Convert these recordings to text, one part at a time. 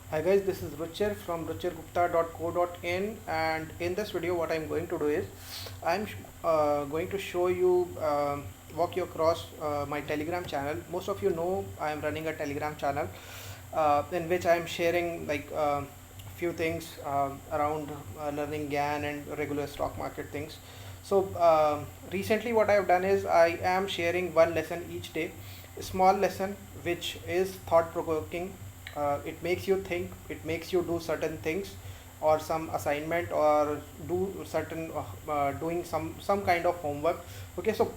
Hi guys, this is Ruchir from ruchirgupta.co.in, and in this video what I'm going to do is I'm going to show you walk you across my Telegram channel. Most of you know I am running a Telegram channel in which I am sharing like few things around learning Gann and regular stock market things. So recently what I have done is I am sharing one lesson each day, a small lesson which is thought provoking. It makes you think, it makes you do certain things or some assignment or do certain doing some kind of homework. Okay, so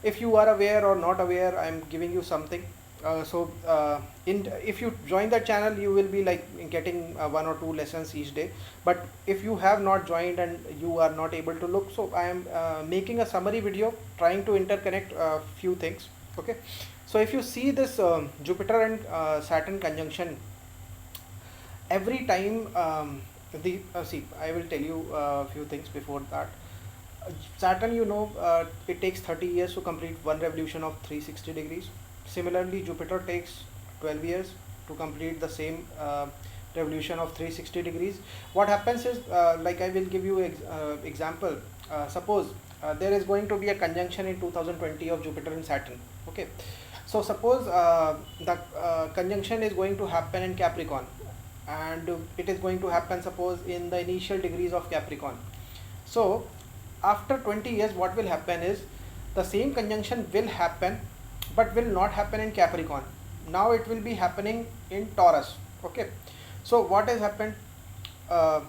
if you are aware or not aware, I'm giving you something. If you join the channel, you will be like getting one or two lessons each day. But if you have not joined and you are not able to look, so I am making a summary video trying to interconnect a few things. Okay, so if you see this Jupiter and Saturn conjunction, every time the see, I will tell you a few things before that. Saturn, it takes 30 years to complete one revolution of 360 degrees. Similarly, Jupiter takes 12 years to complete the same revolution of 360 degrees. What happens is, like I will give you example. Suppose there is going to be a conjunction in 2020 of Jupiter and Saturn. Okay, so suppose the conjunction is going to happen in Capricorn, and it is going to happen suppose in the initial degrees of Capricorn. So after 20 years what will happen is the same conjunction will happen but will not happen in Capricorn. Now it will be happening in Taurus. Okay, so what has happened, uh,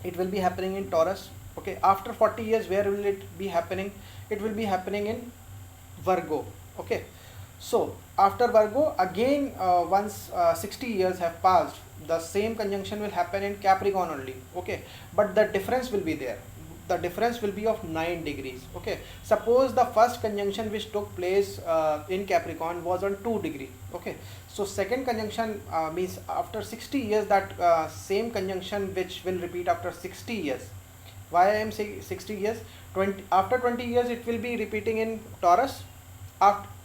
it will be happening in Taurus. Okay, after 40 years where will it be happening? It will be happening in Virgo. Okay, so after Virgo again, once 60 years have passed, the same conjunction will happen in Capricorn only. Okay, but the difference will be there. The difference will be of 9 degrees. Okay, suppose the first conjunction which took place in Capricorn was on 2 degree. Okay, so second conjunction means after 60 years, that same conjunction which will repeat after 60 years. Why I am saying 60 years? 20 after 20 years it will be repeating in Taurus.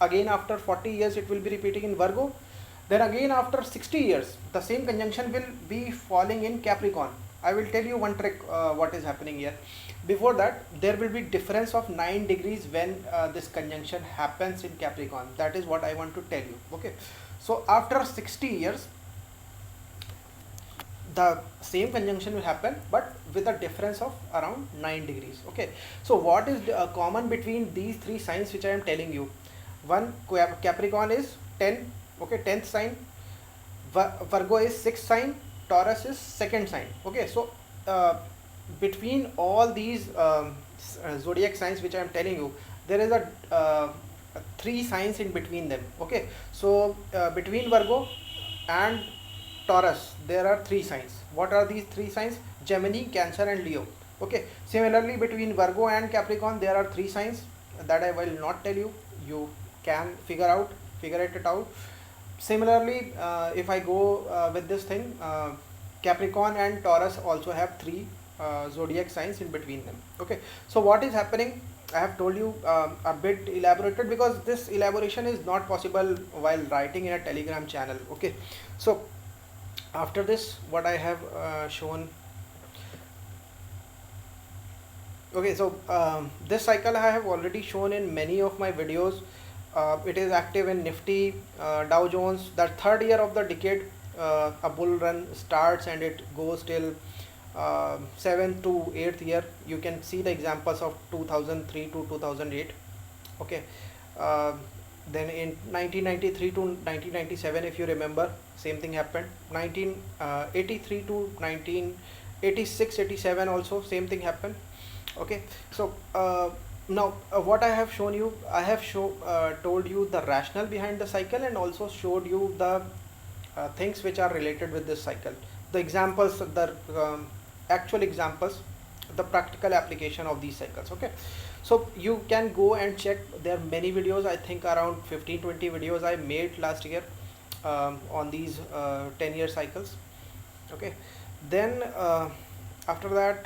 Again after 40 years it will be repeating in Virgo. Then again after 60 years the same conjunction will be falling in Capricorn. I will tell you one trick what is happening here. Before that, there will be difference of 9 degrees when this conjunction happens in Capricorn. That is what I want to tell you. Okay, so after 60 years the same conjunction will happen but with a difference of around 9 degrees. Okay, so what is common between these three signs which I am telling you? One, Capricorn is 10. Okay, 10th sign. Virgo is 6th sign. Taurus is 2nd sign. Okay, so between all these zodiac signs which I am telling you, there is three signs in between them. Okay, so between Virgo and Taurus there are three signs. What are these three signs? Gemini, Cancer and Leo. Okay, similarly between Virgo and Capricorn there are three signs that I will not tell you. You can figure it out. Similarly, if I go with this thing, Capricorn and Taurus also have three zodiac signs in between them. Okay, so what is happening? I have told you a bit elaborated because this elaboration is not possible while writing in a Telegram channel. Okay, so after this what I have shown. Okay, so this cycle I have already shown in many of my videos. It is active in Nifty, Dow Jones. The third year of the decade, a bull run starts and it goes till 7th to 8th year. You can see the examples of 2003 to 2008. Okay, then in 1993 to 1997, if you remember, same thing happened. 1983 to 1986, 87 also same thing happened. Okay, so now what I have shown you, I have told you the rationale behind the cycle and also showed you the things which are related with this cycle, the examples, the actual examples, the practical application of these cycles. Okay, so you can go and check, there are many videos, I think around 15-20 videos I made last year on these 10-year cycles. Okay, then after that,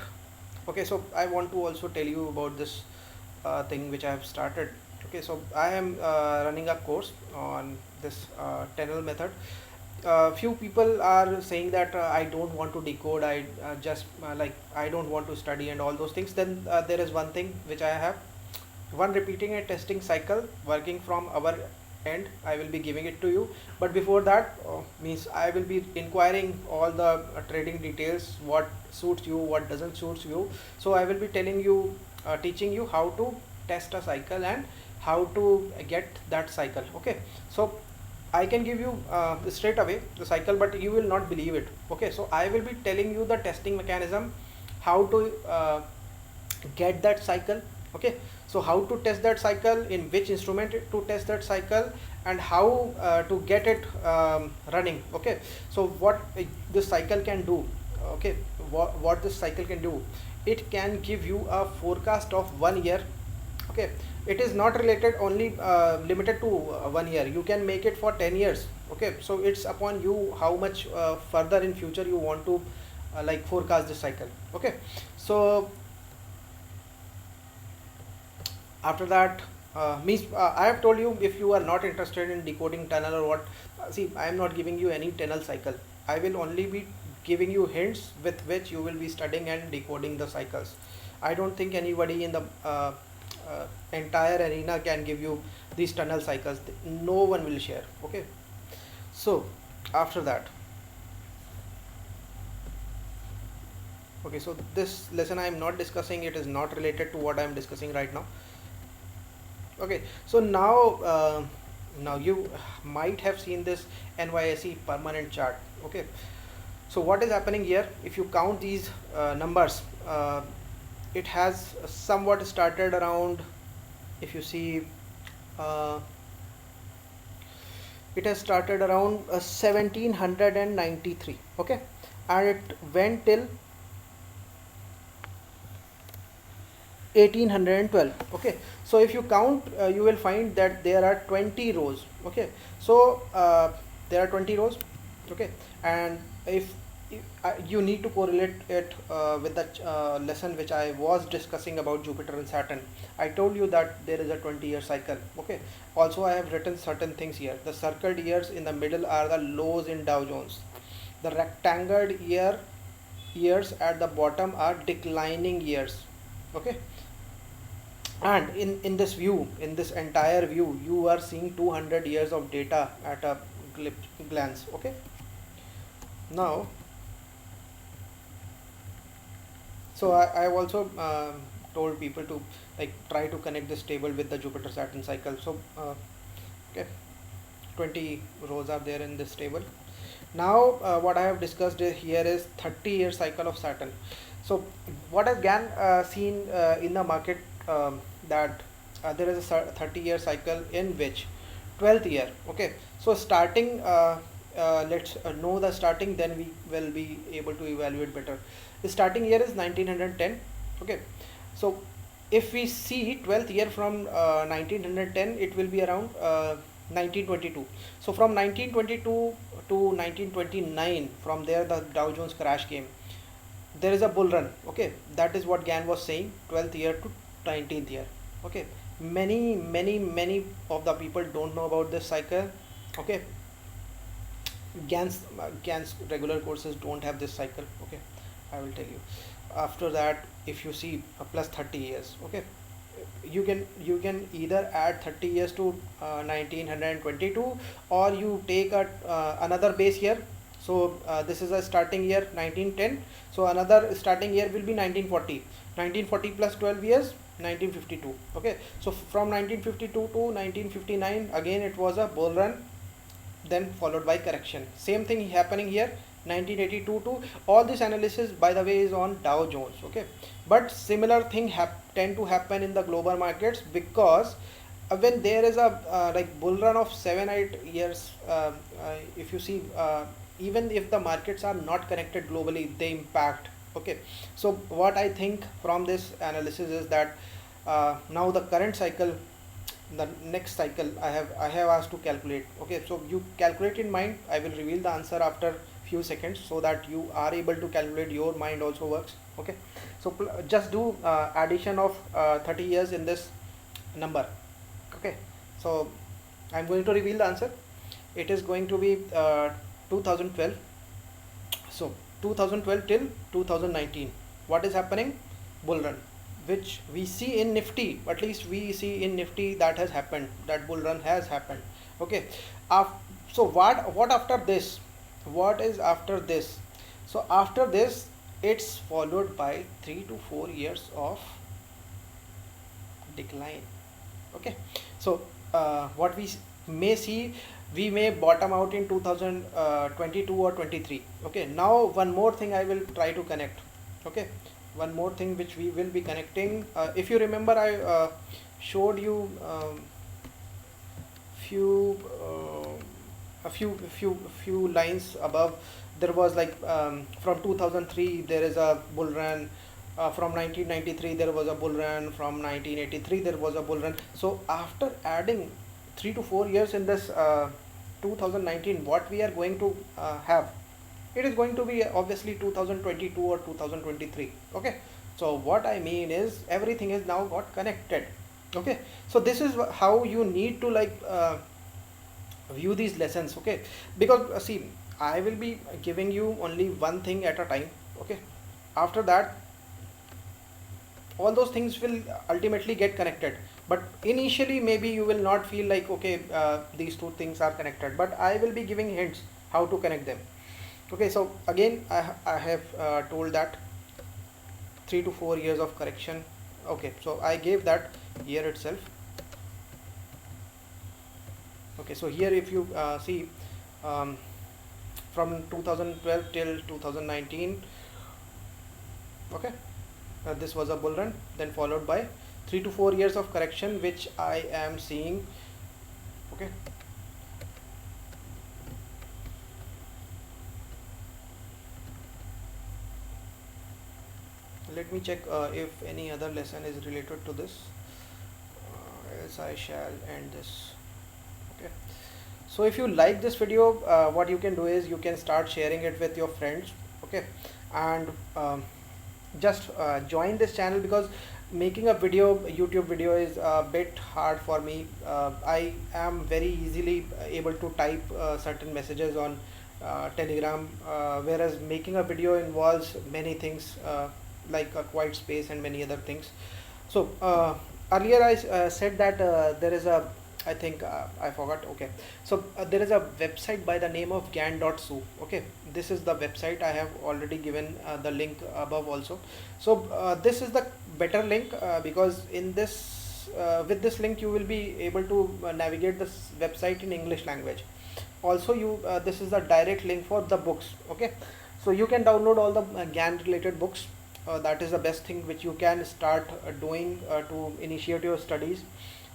okay, so I want to also tell you about this thing which I have started. Okay, so I am running a course on this tunnel method. few people are saying that I don't want to decode, I just like I don't want to study and all those things. Then there is one thing which I have, one repeating a testing cycle working from our end. I will be giving it to you, but before that means I will be inquiring all the trading details, what suits you, what doesn't suits you. So I will be telling you, teaching you how to test a cycle and how to get that cycle. Okay, so I can give you straight away the cycle, but you will not believe it. Okay, so I will be telling you the testing mechanism, how to get that cycle. Okay, so how to test that cycle, in which instrument to test that cycle, and how to get it running. Okay, so what this cycle can do, okay, what this cycle can do, it can give you a forecast of 1 year. Okay, it is not related only limited to 1 year, you can make it for 10 years. Okay, so it's upon you how much further in future you want to like forecast this cycle. Okay, so after that means I have told you, if you are not interested in decoding tunnel or what, see, I am not giving you any tunnel cycle. I will only be giving you hints with which you will be studying and decoding the cycles. I don't think anybody in the entire arena can give you these tunnel cycles. No one will share. Okay, so after that, okay, so this lesson I am not discussing, it is not related to what I am discussing right now. Okay, so now you might have seen this NYSE permanent chart. Okay, so what is happening here, if you count these numbers, it has somewhat started around, if you see, it has started around 1793. Okay, and it went till 1812. Okay, so if you count, you will find that there are 20 rows. Okay, so there are 20 rows. Okay, and if you need to correlate it with the lesson which I was discussing about Jupiter and Saturn. I told you that there is a 20-year cycle. Okay, also I have written certain things here. The circled years in the middle are the lows in Dow Jones. The rectangled years at the bottom are declining years. Okay, and in this view, in this entire view, you are seeing 200 years of data at a glance. Okay, now, so I have also told people to like try to connect this table with the Jupiter Saturn cycle. So okay, 20 rows are there in this table. Now what I have discussed here is 30-year cycle of Saturn. So what has Gann seen in the market, that there is a 30-year cycle in which 12th year. Okay, so starting, let's know the starting, then we will be able to evaluate better. The starting year is 1910. Okay, so if we see 12th year from 1910, it will be around 1922. So from 1922 to 1929, from there the Dow Jones crash came. There is a bull run. Okay, that is what Gann was saying, 12th year to 19th year. Okay, many of the people don't know about this cycle. Okay, Gann's regular courses don't have this cycle. Okay, I will tell you. After that, if you see plus 30 years. Okay, you can either add 30 years to 1922, or you take another base year. So this is a starting year 1910, so another starting year will be 1940. 1940 plus 12 years, 1952. Okay, so from 1952 to 1959, again it was a bull run, then followed by correction. Same thing happening here, 1982 to, all this analysis by the way is on Dow Jones. Okay, but similar thing tend to happen in the global markets, because when there is a like bull run of 7-8 years, if you see, even if the markets are not connected globally, they impact. Okay, so what I think from this analysis is that now the current cycle, the next cycle I have asked to calculate. Okay, so you calculate in mind, I will reveal the answer after few seconds, so that you are able to calculate, your mind also works. Okay, so just do addition of 30 years in this number. Okay, so I'm going to reveal the answer. It is going to be 2012. So 2012 till 2019, what is happening? Bull run, which we see in Nifty, at least we see in Nifty that has happened, that bull run has happened. Okay. So what after this? What is after this? So after this, it's followed by 3 to 4 years of decline. Okay. So what we may see, we may bottom out in 2022 or 23. Okay, now one more thing I will try to connect. Okay, one more thing which we will be connecting. If you remember, I showed you few few lines above. There was like from 2003 there is a bull run, from 1993 there was a bull run, from 1983 there was a bull run. So after adding 3 to 4 years in this 2019, what we are going to have, it is going to be obviously 2022 or 2023. Okay, so what I mean is everything is now got connected. Okay, so this is how you need to like view these lessons. Okay, because see, I will be giving you only one thing at a time. Okay, after that all those things will ultimately get connected, but initially maybe you will not feel like okay, these two things are connected, but I will be giving hints how to connect them. Okay, so again I have told that 3 to 4 years of correction. Okay, so I gave that year itself. Okay, so here if you see, from 2012 till 2019. Okay, this was a bull run, then followed by 3 to 4 years of correction, which I am seeing. Okay, let me check if any other lesson is related to this, else I shall end this. Okay, so if you like this video, what you can do is you can start sharing it with your friends. Okay, and just join this channel, because making a YouTube video is a bit hard for me. I am very easily able to type certain messages on Telegram, whereas making a video involves many things, like a quiet space and many other things. So earlier I said that there is a, I think I forgot. Okay, so there is a website by the name of Gann.su. Okay, this is the website. I have already given the link above also. So this is the better link, because in this with this link you will be able to navigate this website in English language. Also you this is the direct link for the books. Okay, so you can download all the Gann related books. That is the best thing which you can start doing to initiate your studies.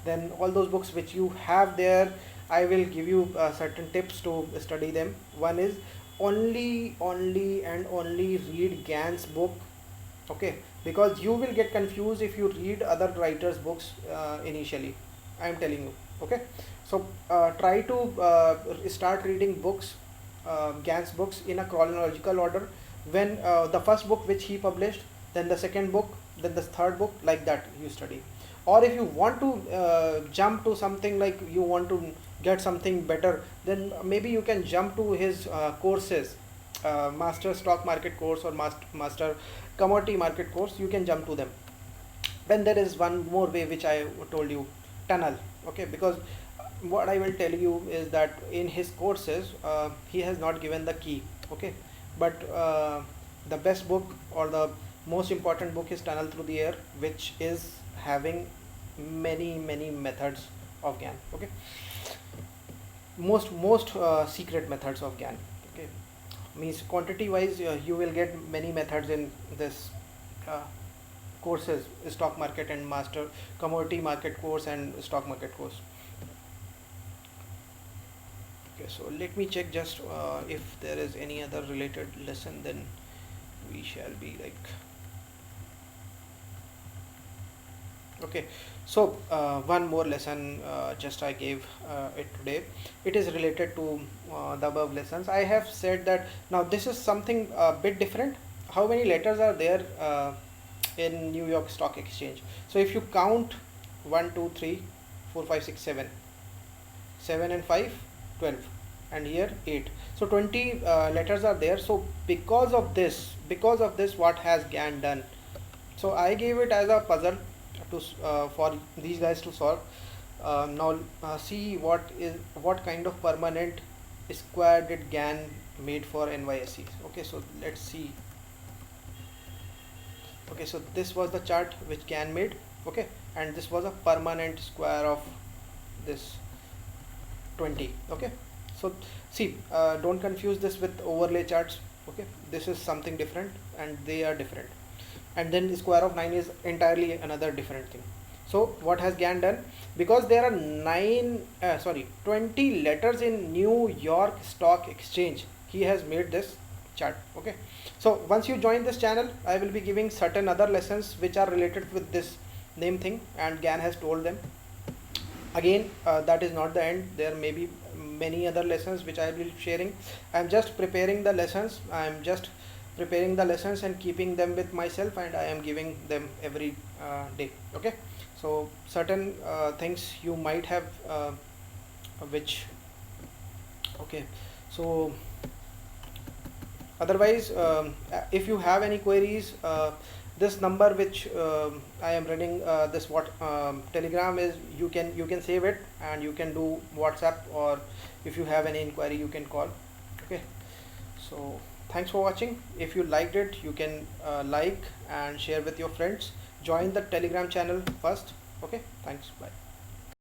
Then all those books which you have there, I will give you certain tips to study them. One is only and only read Gann's book. Okay, because you will get confused if you read other writers books initially, I am telling you. Okay, so try to start reading books, Gann's books, in a chronological order. When the first book which he published, then the second book, then the third book, like that you study. Or if you want to jump to something, like you want to get something better, then maybe you can jump to his courses, master stock market course or master commodity market course. You can jump to them. Then there is one more way which I told you, tunnel. Okay, because what I will tell you is that in his courses he has not given the key. Okay, but the best book or the most important book is Tunnel Through the Air, which is having many methods of Gann. Okay, most secret methods of Gann. Okay, means quantity wise you will get many methods in this courses, stock market and master commodity market course and stock market course. Okay, so let me check just if there is any other related lesson, then we shall be like. Okay, so one more lesson just I gave it today. It is related to the above lessons. I have said that now this is something a bit different. How many letters are there in New York Stock Exchange? So if you count 1 2 3 4 5 6 7 7 and 5 12, and here 8. So 20 letters are there. So because of this, what has Gann done? So I gave it as a puzzle to for these guys to solve. Now see what kind of permanent square did Gann made for NYSE. Okay, so let's see. Okay, so this was the chart which Gann made. Okay, and this was a permanent square of this 20. Okay, so see, don't confuse this with overlay charts. Okay, this is something different and they are different, and then the square of 9 is entirely another different thing. So what has Gann done? Because there are 20 letters in New York Stock Exchange, he has made this chart. Okay, so once you join this channel, I will be giving certain other lessons which are related with this name thing, and Gann has told them. Again, that is not the end. There may be many other lessons which I will be sharing. I'm just preparing the lessons. And keeping them with myself, and I am giving them every day. Okay, so certain things you might have which okay, so otherwise if you have any queries, this number which I am running this Telegram is, you can save it and you can do WhatsApp, or if you have any inquiry you can call. Okay, so thanks for watching. If you liked it, you can like and share with your friends. Join the Telegram channel first. Okay, thanks, bye.